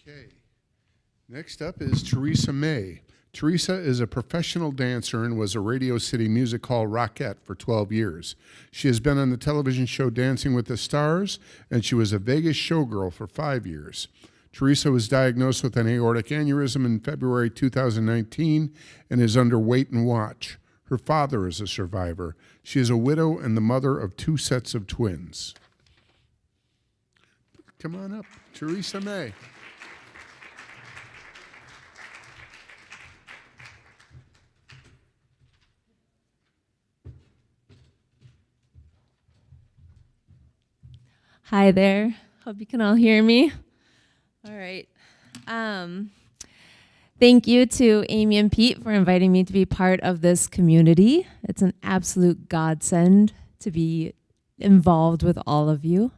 Okay. Next up is Teresa Mae. Teresa is a professional dancer and was a Radio City Music Hall Rockette for 12 years. She has been on the television show Dancing with the Stars, and she was a Vegas showgirl for 5 years. Teresa was diagnosed with an aortic aneurysm in February 2019 and is under wait and watch. Her father is a survivor. She is a widow and the mother of 2 sets of twins. Come on up, Teresa Mae. Hi there. Hope you can all hear me. All right. Thank you to Amy and Pete for inviting me to be part of this community. It's an absolute godsend to be involved with all of you.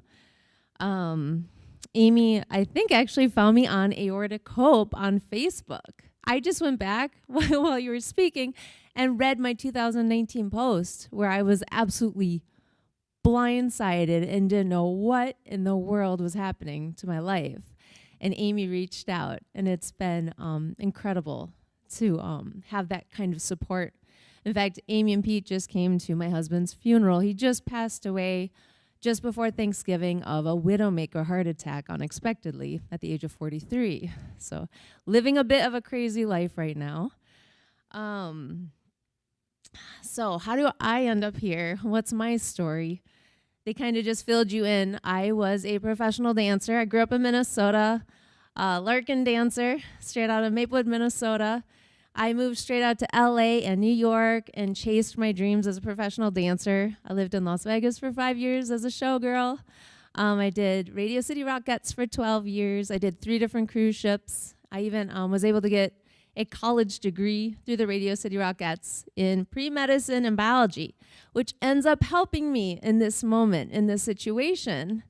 Amy, I think, actually found me on Aortic Hope on Facebook. I just went back while you were speaking and read my 2019 post where I was absolutely blindsided and didn't know what in the world was happening to my life. And Amy reached out, and it's been incredible to have that kind of support. In fact, Amy and Pete just came to my husband's funeral. He just passed away just before Thanksgiving of a widowmaker heart attack unexpectedly at the age of 43. So living a bit of a crazy life right now. So how do I end up here? What's my story? They kind of just filled you in. I was a professional dancer. I grew up in Minnesota, Larkin dancer, straight out of Maplewood, Minnesota. I moved straight out to LA and New York and chased my dreams as a professional dancer. I lived in Las Vegas for 5 years as a showgirl. I did Radio City Rockettes for 12 years. I did 3 different cruise ships. I even was able to get a college degree through the Radio City Rockettes in pre-medicine and biology, which ends up helping me in this moment, in this situation.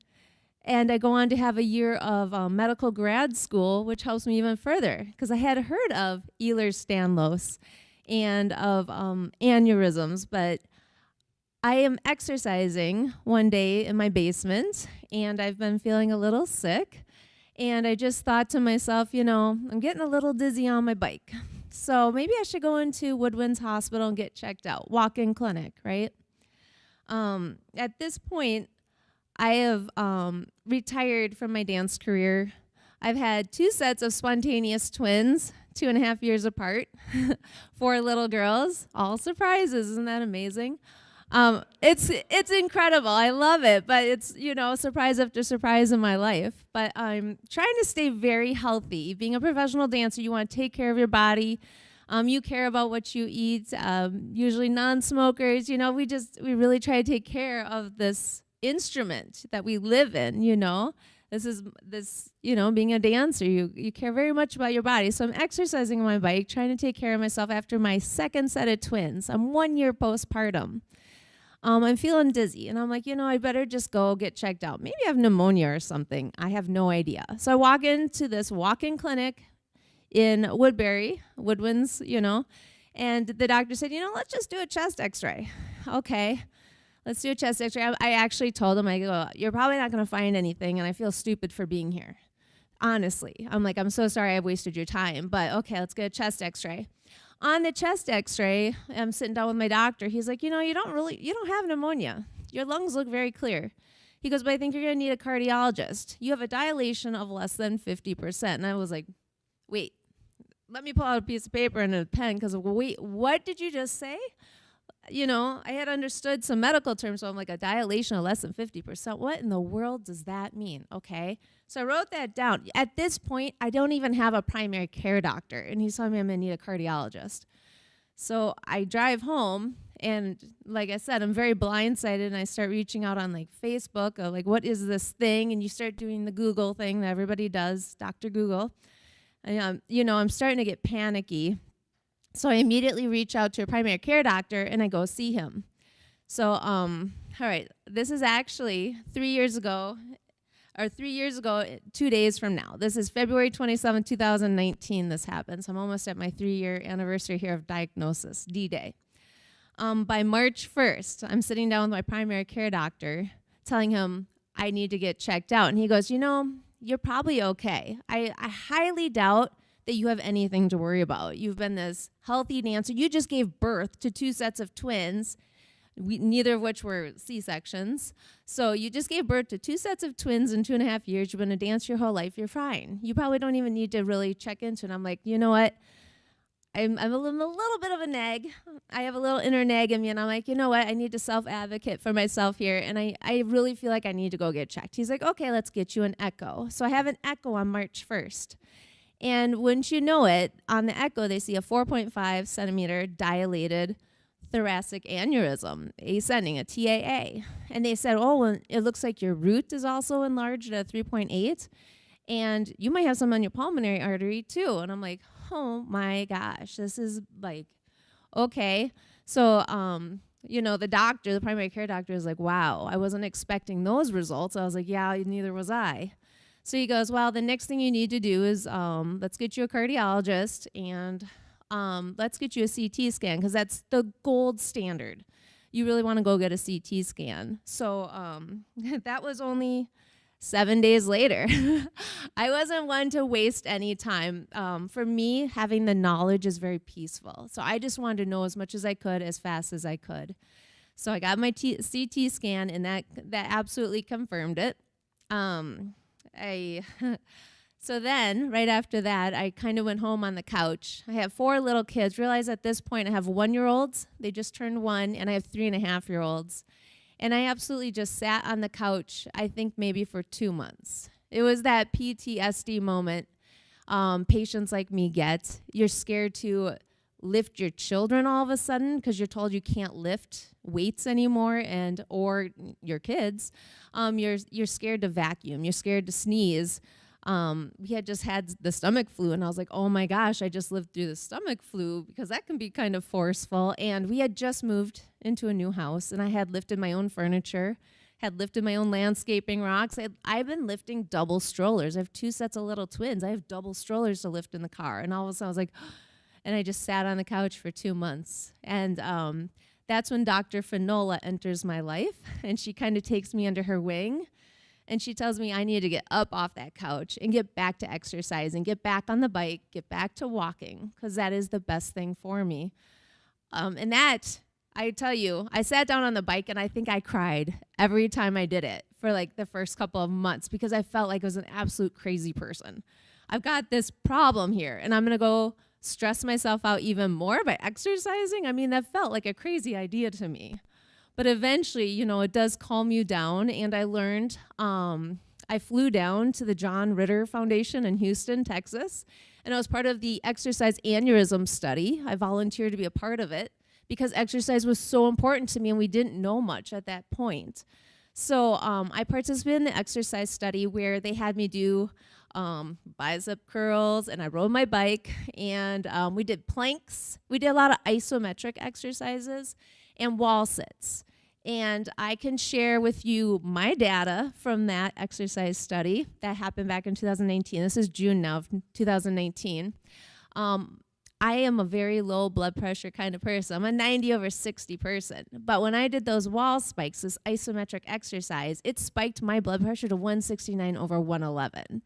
And I go on to have a year of medical grad school, which helps me even further, because I had heard of Ehlers-Danlos and of aneurysms, but I am exercising one day in my basement, and I've been feeling a little sick. And I just thought to myself, I'm getting a little dizzy on my bike. So maybe I should go into Woodwinds Hospital and get checked out, walk-in clinic, right? At this point, I have retired from my dance career. I've had 2 sets of spontaneous twins, 2.5 years apart, 4 little girls, all surprises. Isn't that amazing? It's incredible. I love it, but it's, surprise after surprise in my life. But I'm trying to stay very healthy. Being a professional dancer, you want to take care of your body. You care about what you eat. Usually non-smokers, we really try to take care of this instrument that we live in, being a dancer, you care very much about your body. So I'm exercising on my bike, trying to take care of myself after my 2nd set of twins. I'm 1 year postpartum. I'm feeling dizzy, and I'm like, I better just go get checked out. Maybe I have pneumonia or something. I have no idea. So I walk into this walk-in clinic in Woodbury, Woodwinds, and the doctor said, let's just do a chest x-ray. Okay, let's do a chest x-ray. I actually told him, I go, you're probably not going to find anything, and I feel stupid for being here. Honestly, I'm like, I'm so sorry I've wasted your time, but okay, let's get a chest x-ray. On the chest x-ray, I'm sitting down with my doctor. He's like, you don't have pneumonia. Your lungs look very clear. He goes, but I think you're going to need a cardiologist. You have a dilation of less than 50%. And I was like, wait, let me pull out a piece of paper and a pen, because wait, what did you just say? I had understood some medical terms, so I'm like, a dilation of less than 50%. What in the world does that mean? Okay. So I wrote that down. At this point, I don't even have a primary care doctor, and he's telling me I'm going to need a cardiologist. So I drive home, and like I said, I'm very blindsided, and I start reaching out on Facebook of what is this thing? And you start doing the Google thing that everybody does, Dr. Google. And, I'm starting to get panicky. So I immediately reach out to a primary care doctor, and I go see him. So, all right, this is actually 3 years ago, 2 days from now. This is February 27, 2019 this happens. I'm almost at my 3-year anniversary here of diagnosis, D-Day. By March 1st, I'm sitting down with my primary care doctor telling him I need to get checked out. And he goes, you're probably okay. I highly doubt that you have anything to worry about. You've been this healthy dancer. You just gave birth to 2 sets of twins, neither of which were C-sections. So you just gave birth to 2 sets of twins in 2.5 years. You've been a dancer your whole life. You're fine. You probably don't even need to really check into it. I'm like, you know what? I'm a little bit of a nag. I have a little inner nag in me, and I'm like, you know what? I need to self-advocate for myself here, and I really feel like I need to go get checked. He's like, okay, let's get you an echo. So I have an echo on March 1st. And wouldn't you know it, on the echo, they see a 4.5 centimeter dilated thoracic aneurysm, ascending, a TAA. And they said, oh, well, it looks like your root is also enlarged at 3.8, and you might have some on your pulmonary artery too. And I'm like, oh my gosh, this is like, okay. So, the doctor, the primary care doctor, is like, wow, I wasn't expecting those results. I was like, yeah, neither was I. So he goes, well, the next thing you need to do is let's get you a cardiologist, and let's get you a CT scan, because that's the gold standard. You really want to go get a CT scan. So that was only 7 days later. I wasn't one to waste any time. For me, having the knowledge is very peaceful. So I just wanted to know as much as I could, as fast as I could. So I got my CT scan, and that absolutely confirmed it. So then, right after that, I kind of went home on the couch. I have 4 little kids. Realize at this point I have 1-year-olds. They just turned 1, and I have 3.5-year-olds. And I absolutely just sat on the couch, I think maybe for 2 months. It was that PTSD moment patients like me get. You're scared to lift your children all of a sudden because you're told you can't lift weights anymore, or your kids. You're scared to vacuum. You're scared to sneeze. We had just had the stomach flu, and I was like, oh my gosh, I just lived through the stomach flu, because that can be kind of forceful. And we had just moved into a new house, and I had lifted my own furniture, had lifted my own landscaping rocks. I've been lifting double strollers. I have 2 sets of little twins. I have double strollers to lift in the car. And all of a sudden I was like, and I just sat on the couch for 2 months. And that's when Dr. Finola enters my life, and she kind of takes me under her wing. And she tells me I need to get up off that couch and get back to exercising, get back on the bike, get back to walking, because that is the best thing for me. And that, I tell you, I sat down on the bike, and I think I cried every time I did it for like the first couple of months, because I felt like I was an absolute crazy person. I've got this problem here, and I'm going to go stress myself out even more by exercising. I mean, that felt like a crazy idea to me. But eventually, it does calm you down. And I learned, I flew down to the John Ritter Foundation in Houston, Texas, and I was part of the exercise aneurysm study. I volunteered to be a part of it because exercise was so important to me, and we didn't know much at that point. So I participated in the exercise study where they had me do bicep curls, and I rode my bike, and we did planks. We did a lot of isometric exercises and wall sits. And I can share with you my data from that exercise study that happened back in 2019. This is June now of 2019. I am a very low blood pressure kind of person. I'm a 90/60 person. But when I did those wall spikes, this isometric exercise, it spiked my blood pressure to 169/111.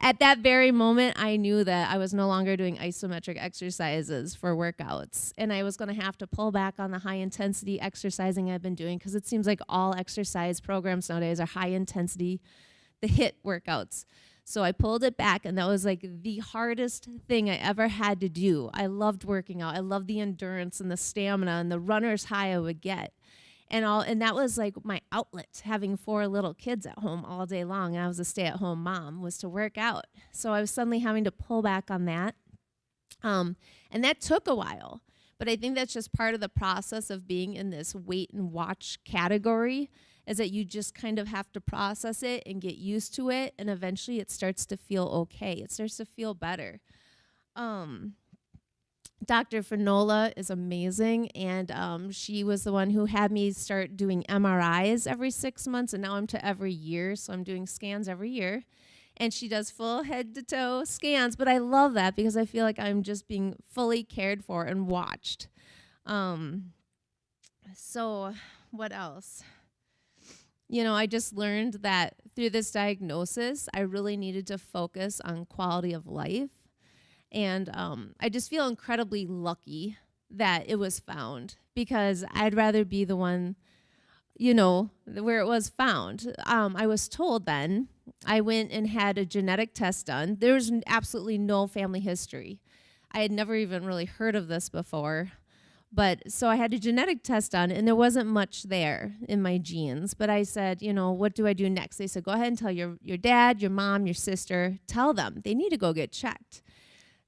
At that very moment, I knew that I was no longer doing isometric exercises for workouts, and I was going to have to pull back on the high-intensity exercising I've been doing, because it seems like all exercise programs nowadays are high-intensity, the HIIT workouts. So I pulled it back, and that was like the hardest thing I ever had to do. I loved working out. I loved the endurance and the stamina and the runner's high I would get. And that was like my outlet, having 4 little kids at home all day long, and I was a stay-at-home mom, was to work out. So I was suddenly having to pull back on that. And that took a while. But I think that's just part of the process of being in this wait and watch category, is that you just kind of have to process it and get used to it, and eventually it starts to feel okay. It starts to feel better. Dr. Finola is amazing, and she was the one who had me start doing MRIs every 6 months, and now I'm to every year, so I'm doing scans every year. And she does full head-to-toe scans, but I love that because I feel like I'm just being fully cared for and watched. So what else? I just learned that through this diagnosis, I really needed to focus on quality of life. And I just feel incredibly lucky that it was found, because I'd rather be the one, where it was found. I was told then, I went and had a genetic test done. There was absolutely no family history. I had never even really heard of this before. But so I had a genetic test done, and there wasn't much there in my genes. But I said, what do I do next? They said, go ahead and tell your dad, your mom, your sister, tell them they need to go get checked.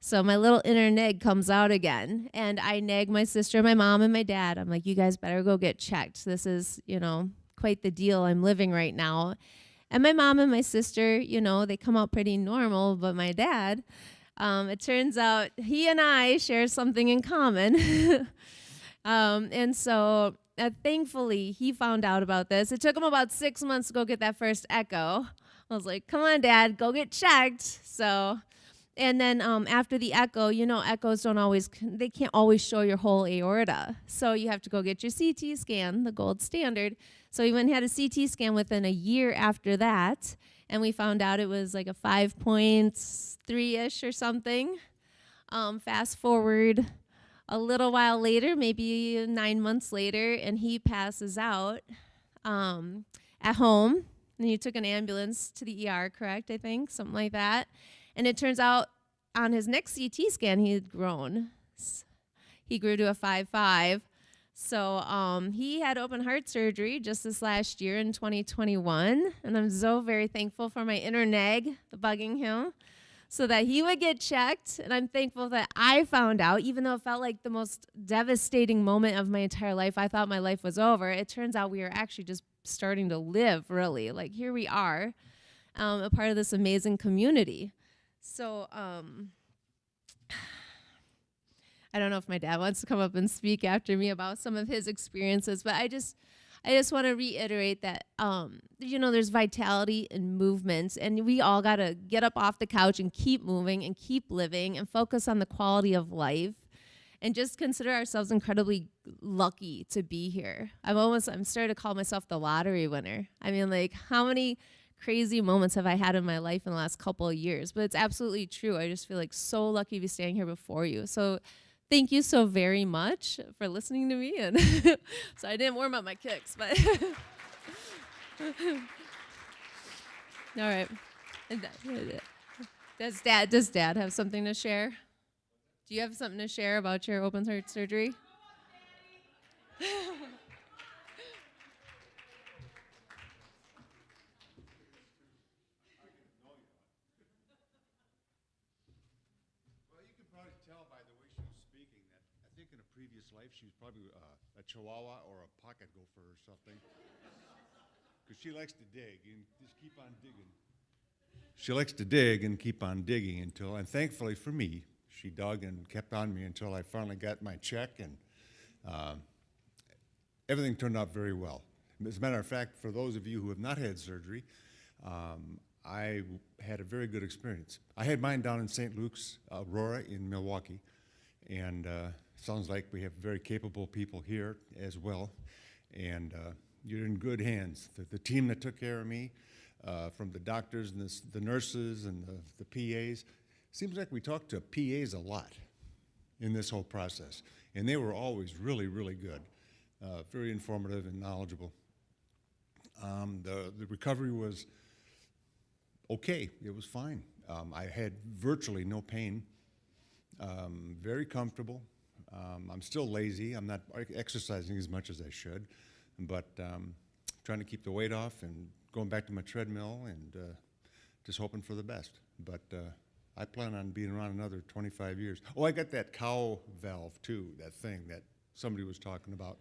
So my little inner neg comes out again, and I nag my sister, my mom, and my dad. I'm like, you guys better go get checked. This is, quite the deal I'm living right now. And my mom and my sister, they come out pretty normal, but my dad, it turns out he and I share something in common. And so thankfully, he found out about this. It took him about 6 months to go get that first echo. I was like, come on, Dad, go get checked. So, and then after the echo, echoes they can't always show your whole aorta. So you have to go get your CT scan, the gold standard. So we went and had a CT scan within a year after that. And we found out it was like a 5.3-ish or something. Fast forward a little while later, maybe 9 months later, and he passes out at home. And you took an ambulance to the ER, correct, I think? Something like that. And it turns out on his next CT scan, he had grown. He grew to a 5.5. So he had open heart surgery just this last year in 2021. And I'm so very thankful for my inner nag bugging him so that he would get checked. And I'm thankful that I found out, even though it felt like the most devastating moment of my entire life. I thought my life was over. It turns out we are actually just starting to live, really. Like, here we are, a part of this amazing community. So I don't know if my dad wants to come up and speak after me about some of his experiences, but I just want to reiterate that, there's vitality in movement, and we all got to get up off the couch and keep moving and keep living and focus on the quality of life and just consider ourselves incredibly lucky to be here. I'm starting to call myself the lottery winner. I mean, like, how many crazy moments have I had in my life in the last couple of years? But it's absolutely true. I just feel like so lucky to be standing here before you. So thank you so very much for listening to me. And so I didn't warm up my kicks, but all right. Does Dad have something to share? Do you have something to share about your open heart surgery? In a previous life, she was probably a Chihuahua or a pocket gopher or something. Because she likes to dig and just keep on digging. She likes to dig and keep on digging and thankfully for me, she dug and kept on me until I finally got my check, and everything turned out very well. As a matter of fact, for those of you who have not had surgery, I had a very good experience. I had mine down in St. Luke's, Aurora in Milwaukee, and sounds like we have very capable people here as well, and you're in good hands. The team that took care of me, from the doctors and the nurses and the PAs, seems like we talked to PAs a lot in this whole process, and they were always really, really good, very informative and knowledgeable. The recovery was okay. It was fine. I had virtually no pain, very comfortable. I'm still lazy. I'm not exercising as much as I should, but trying to keep the weight off and going back to my treadmill and just hoping for the best. But I plan on being around another 25 years. Oh, I got that cow valve too, that thing that somebody was talking about.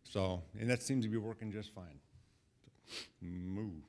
So, and that seems to be working just fine. Moo.